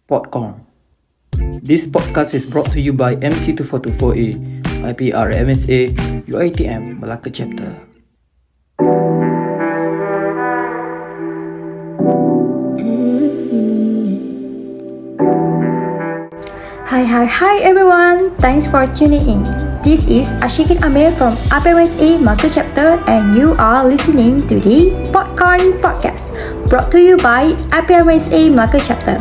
Podcorn. This podcast is brought to you by MC2424A, IPRMSA, UITM, Malacca Chapter. Hi everyone! Thanks for tuning in. This is Ashikin Amir from IPRMSA Malacca Chapter and you are listening to the Podcorn Podcast brought to you by IPRMSA Malacca Chapter.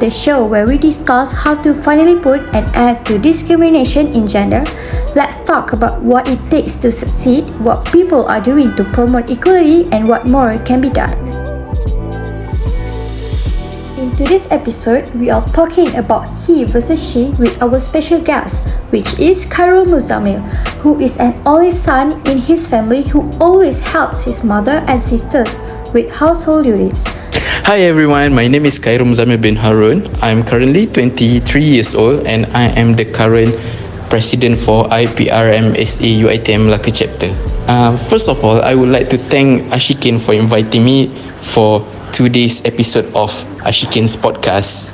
The show where we discuss how to finally put an end to discrimination in gender. Let's talk about what it takes to succeed, what people are doing to promote equality, and what more can be done. In today's episode, we are talking about he versus she with our special guest, which is Khairul Muzammil, who is an only son in his family who always helps his mother and sisters with household duties. Hi everyone, my name is Khairul Muzammil bin Harun. I'm currently 23 years old and I am the current president for IPRMSA UITM Malacca Chapter. First of all, I would like to thank Ashikin for inviting me for today's episode of Ashikin's podcast.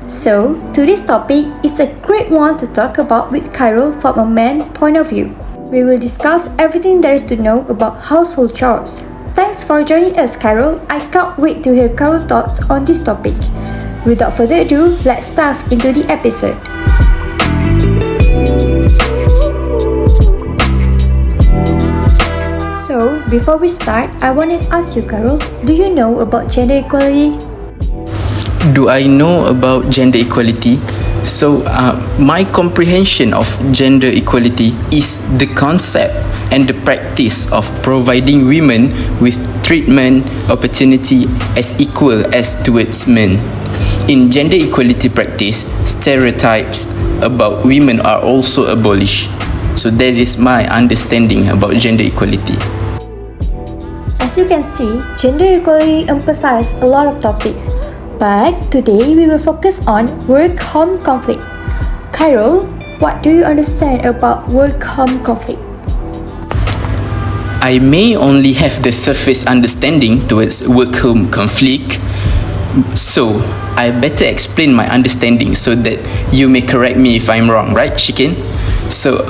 So, today's topic is a great one to talk about with Khairul from a man's point of view. We will discuss everything there is to know about household chores. Thanks for joining us, Khairul. I can't wait to hear Khairul's thoughts on this topic. Without further ado, let's dive into the episode. So, before we start, I want to ask you, Khairul, do you know about gender equality? Do I know about gender equality? So, my comprehension of gender equality is the concept and the practice of providing women with treatment opportunity as equal as towards men. In gender equality practice, stereotypes about women are also abolished. So that is my understanding about gender equality. As you can see, gender equality emphasizes a lot of topics. But today we will focus on work-home conflict. Khairul, what do you understand about work-home conflict? I may only have the surface understanding towards work-home conflict, so I better explain my understanding so that you may correct me if I'm wrong, right, Shikin? So,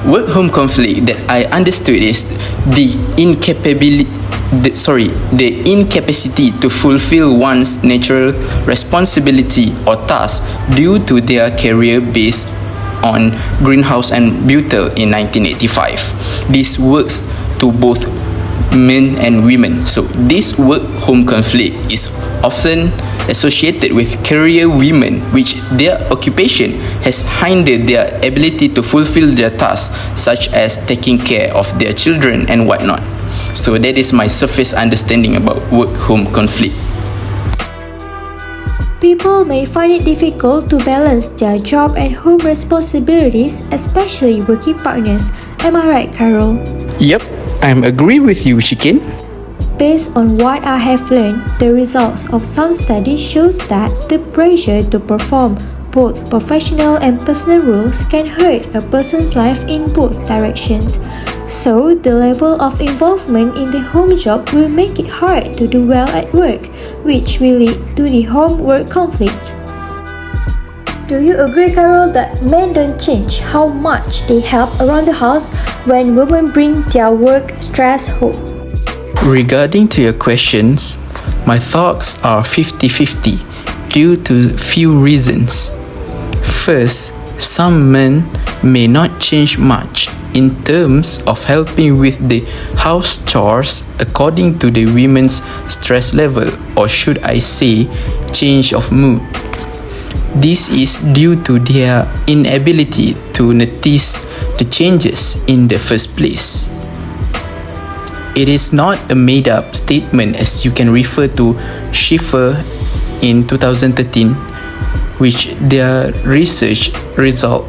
work-home conflict that I understood is the incapacity to fulfill one's natural responsibility or task due to their career based on Greenhouse and Buttel in 1985. This works to both men and women. So this work-home conflict is often associated with career women, which their occupation has hindered their ability to fulfill their tasks, such as taking care of their children and whatnot. So that is my surface understanding about work-home conflict. People may find it difficult to balance their job and home responsibilities, especially working partners. Am I right, Khairul? Yep, I'm agree with you, Shikin. Based on what I have learned, the results of some studies shows that the pressure to perform both professional and personal roles can hurt a person's life in both directions. So, the level of involvement in the home job will make it hard to do well at work, which will lead to the home-work conflict. Do you agree, Khairul, that men don't change how much they help around the house when women bring their work stress home? Regarding to your questions, my thoughts are 50-50 due to few reasons. First, some men may not change much in terms of helping with the house chores according to the women's stress level, or should I say, change of mood. This is due to their inability to notice the changes in the first place. It is not a made-up statement, as you can refer to Schiffer in 2013, which their research result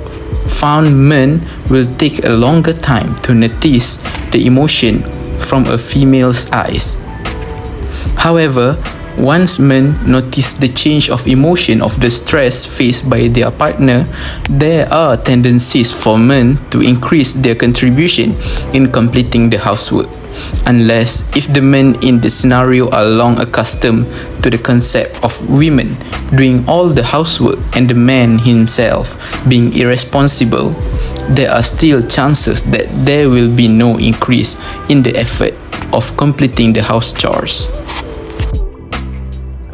found men will take a longer time to notice the emotion from a female's eyes. However, once men notice the change of emotion of the stress faced by their partner, there are tendencies for men to increase their contribution in completing the housework. Unless if the men in the scenario are long accustomed to the concept of women doing all the housework and the man himself being irresponsible, there are still chances that there will be no increase in the effort of completing the house chores.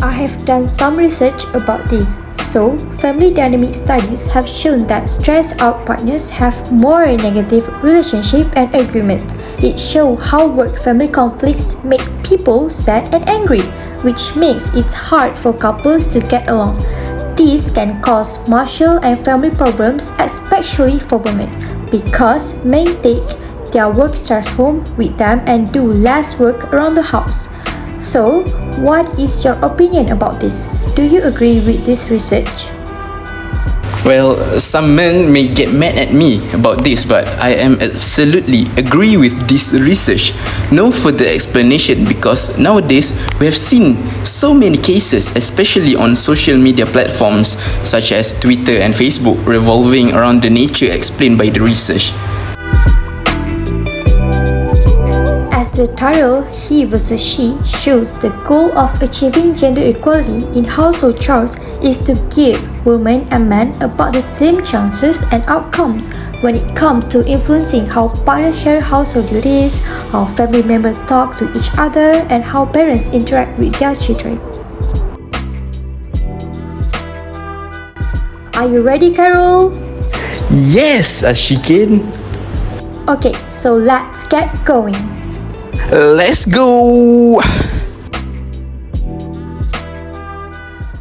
I have done some research about this. So, family dynamic studies have shown that stressed out partners have more negative relationship and arguments. It shows how work-family conflicts make people sad and angry, which makes it hard for couples to get along. This can cause marital and family problems, especially for women, because men take their work stress home with them and do less work around the house. So, what is your opinion about this? Do you agree with this research? Well, some men may get mad at me about this, but I am absolutely agree with this research. No further explanation, because nowadays we have seen so many cases, especially on social media platforms such as Twitter and Facebook, revolving around the nature explained by the research. The title He vs. She shows the goal of achieving gender equality in household chores is to give women and men about the same chances and outcomes when it comes to influencing how partners share household duties, how family members talk to each other, and how parents interact with their children. Are you ready, Carol? Yes, Ashikin. Okay, so let's get going. Let's go!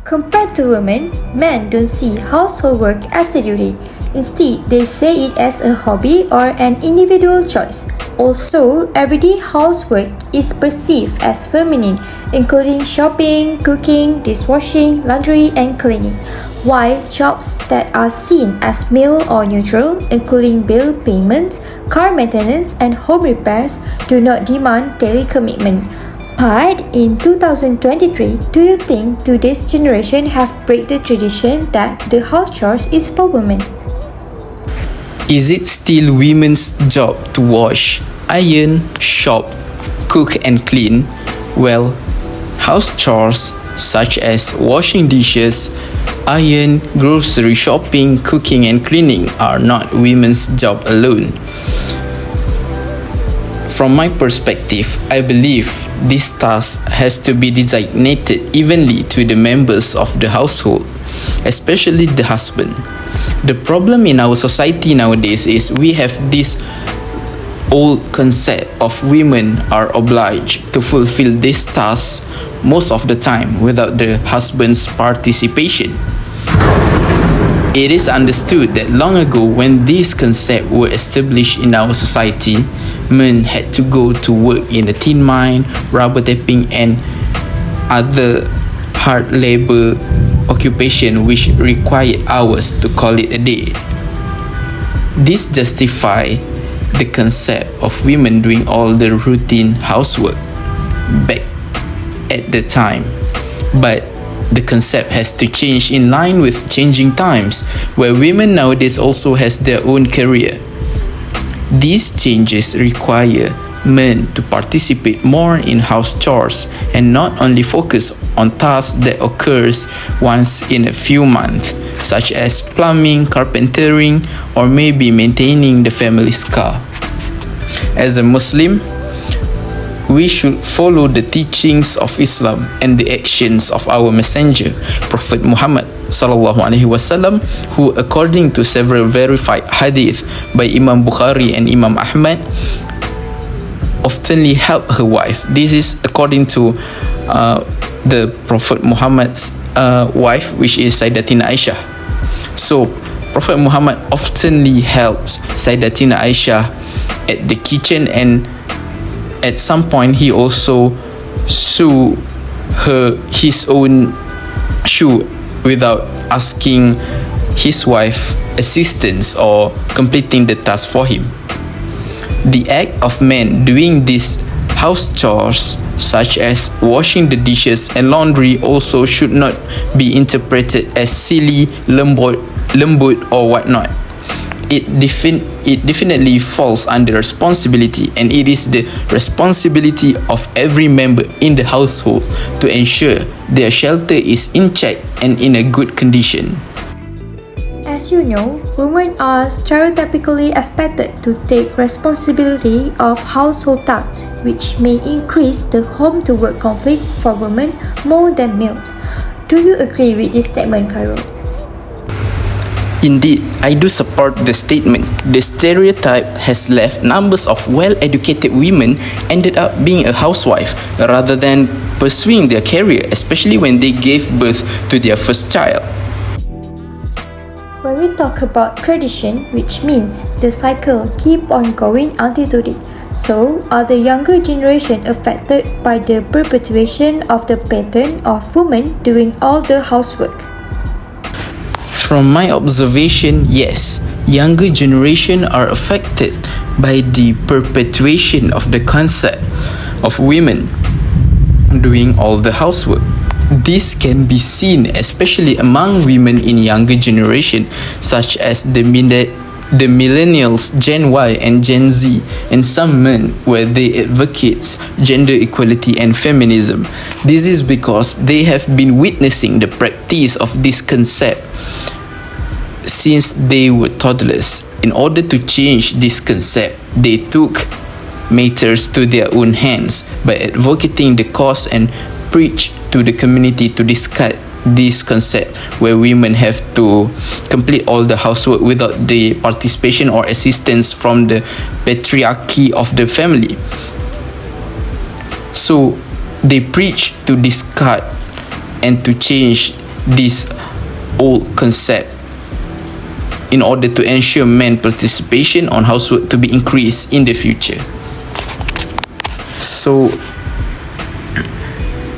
Compared to women, men don't see household work as a duty. Instead, they see it as a hobby or an individual choice. Also, everyday housework is perceived as feminine, including shopping, cooking, dishwashing, laundry, and cleaning. While jobs that are seen as male or neutral, including bill payments, car maintenance, and home repairs, do not demand daily commitment. But in 2023, do you think today's generation have break the tradition that the house chores is for women? Is it still women's job to wash, iron, shop, cook and clean? Well, house chores such as washing dishes, iron, grocery shopping, cooking and cleaning are not women's job alone. From my perspective, I believe this task has to be designated evenly to the members of the household, especially the husband. The problem in our society nowadays is we have this old concept of women are obliged to fulfill this task most of the time without the husband's participation. It is understood that long ago, when these concepts were established in our society, men had to go to work in the tin mine, rubber tapping and other hard labor occupation which required hours to call it a day. This justifies the concept of women doing all the routine housework back at the time. But the concept has to change in line with changing times, where women nowadays also has their own career. These changes require men to participate more in house chores and not only focus on tasks that occurs once in a few months, such as plumbing, carpentering, or maybe maintaining the family's car. As a Muslim, we should follow the teachings of Islam and the actions of our messenger, Prophet Muhammad sallallahu alaihi wasallam, who, according to several verified hadith by Imam Bukhari and Imam Ahmad, oftenly helped her wife. This is according to the Prophet Muhammad's wife, which is Sayyidatina Aisha. So, Prophet Muhammad oftenly helps Sayyidatina Aisha at the kitchen, and at some point he also sew his own shoe without asking his wife assistance or completing the task for him. The act of men doing these house chores such as washing the dishes and laundry, also should not be interpreted as silly, lembut or whatnot. It definitely falls under responsibility, and it is the responsibility of every member in the household to ensure their shelter is in check and in a good condition. As you know, women are stereotypically expected to take responsibility of household tasks, which may increase the home-to-work conflict for women more than males. Do you agree with this statement, Cairo? Indeed, I do support the statement. The stereotype has left numbers of well-educated women ended up being a housewife rather than pursuing their career, especially when they gave birth to their first child. When we talk about tradition, which means the cycle keep on going until today, so are the younger generation affected by the perpetuation of the pattern of women doing all the housework? From my observation, yes, younger generation are affected by the perpetuation of the concept of women doing all the housework. This can be seen especially among women in younger generation such as the millennials, Gen Y and Gen Z, and some men where they advocate gender equality and feminism. This is because they have been witnessing the practice of this concept since they were toddlers. In order to change this concept, they took matters to their own hands by advocating the cause and preach to the community to discard this concept where women have to complete all the housework without the participation or assistance from the patriarchy of the family. So they preach to discard and to change this old concept in order to ensure men participation on housework to be increased in the future. So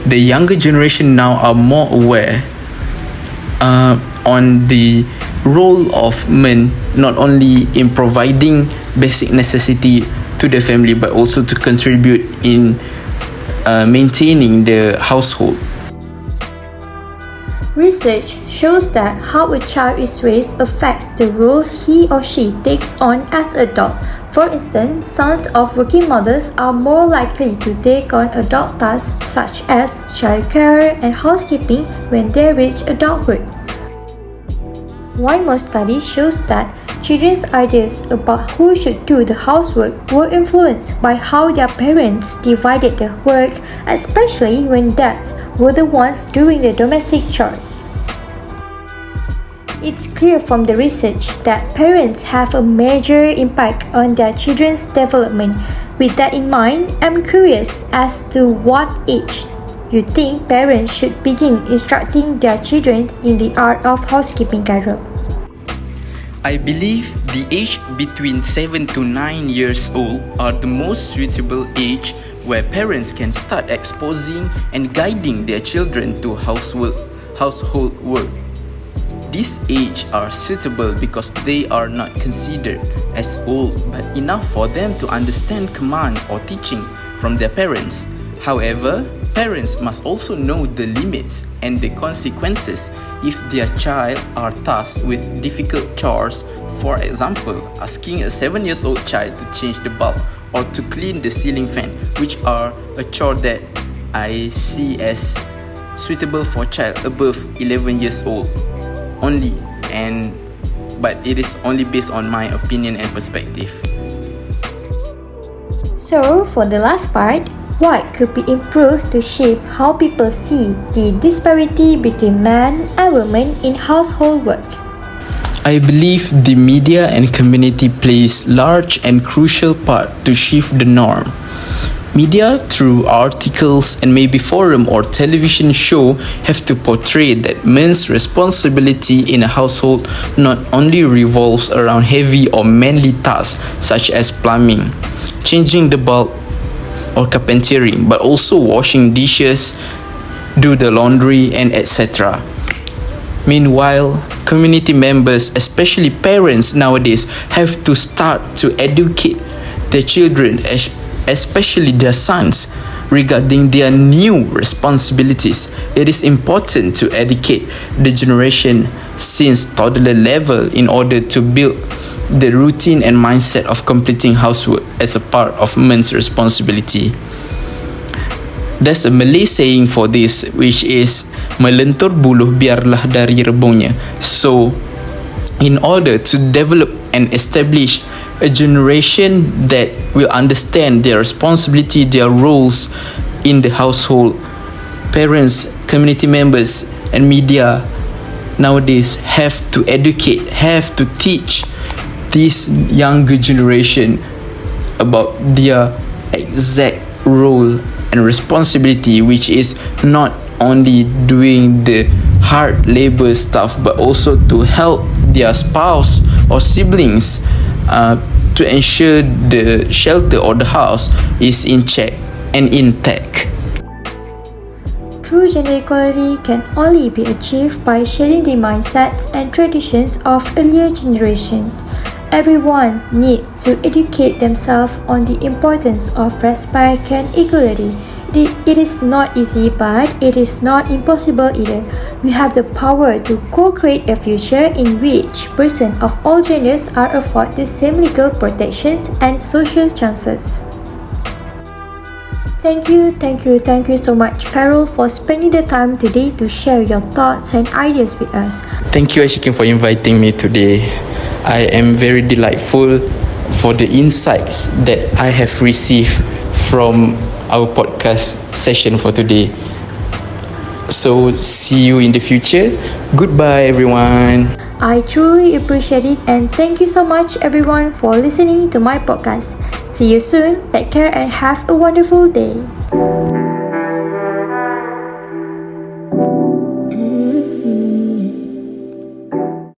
the younger generation now are more aware on the role of men, not only in providing basic necessity to the family but also to contribute in maintaining the household. Research shows that how a child is raised affects the roles he or she takes on as an adult. For instance, sons of working mothers are more likely to take on adult tasks such as childcare and housekeeping when they reach adulthood. One more study shows that children's ideas about who should do the housework were influenced by how their parents divided the work, especially when dads were the ones doing the domestic chores. It's clear from the research that parents have a major impact on their children's development. With that in mind, I'm curious as to what age you think parents should begin instructing their children in the art of housekeeping, Carol. I believe the age between 7 to 9 years old are the most suitable age where parents can start exposing and guiding their children to household work. This age are suitable because they are not considered as old but enough for them to understand command or teaching from their parents. However, parents must also know the limits and the consequences if their child are tasked with difficult chores. For example, asking a 7-year-old child to change the bulb or to clean the ceiling fan, which are a chore that I see as suitable for child above 11 years old only, but it is only based on my opinion and perspective. So, for the last part, what could be improved to shift how people see the disparity between men and women in household work? I believe the media and community plays large and crucial part to shift the norm. Media, through articles and maybe forum or television show, have to portray that men's responsibility in a household not only revolves around heavy or manly tasks such as plumbing, changing the bulb, or carpentering, but also washing dishes, do the laundry, and etc. Meanwhile, community members, especially parents nowadays, have to start to educate their children, especially their sons, regarding their new responsibilities. It is important to educate the generation since toddler level in order to build the routine and mindset of completing housework as a part of men's responsibility. There's a Malay saying for this, which is melentur buluh biarlah dari rebungnya. So, in order to develop and establish a generation that will understand their responsibility, their roles in the household, parents, community members, and media nowadays have to educate, have to teach this younger generation about their exact role and responsibility, which is not only doing the hard labor stuff but also to help their spouse or siblings to ensure the shelter or the house is in check and intact. True gender equality can only be achieved by shedding the mindsets and traditions of earlier generations. Everyone needs to educate themselves on the importance of respect and equality. It is not easy, but it is not impossible either. We have the power to co-create a future in which persons of all genders are afforded the same legal protections and social chances. Thank you so much, Carol, for spending the time today to share your thoughts and ideas with us. Thank you, Ashikin, for inviting me today. I am very delightful for the insights that I have received from our podcast session for today. So, see you in the future. Goodbye, everyone. I truly appreciate it, and thank you so much, everyone, for listening to my podcast. See you soon, take care, and have a wonderful day.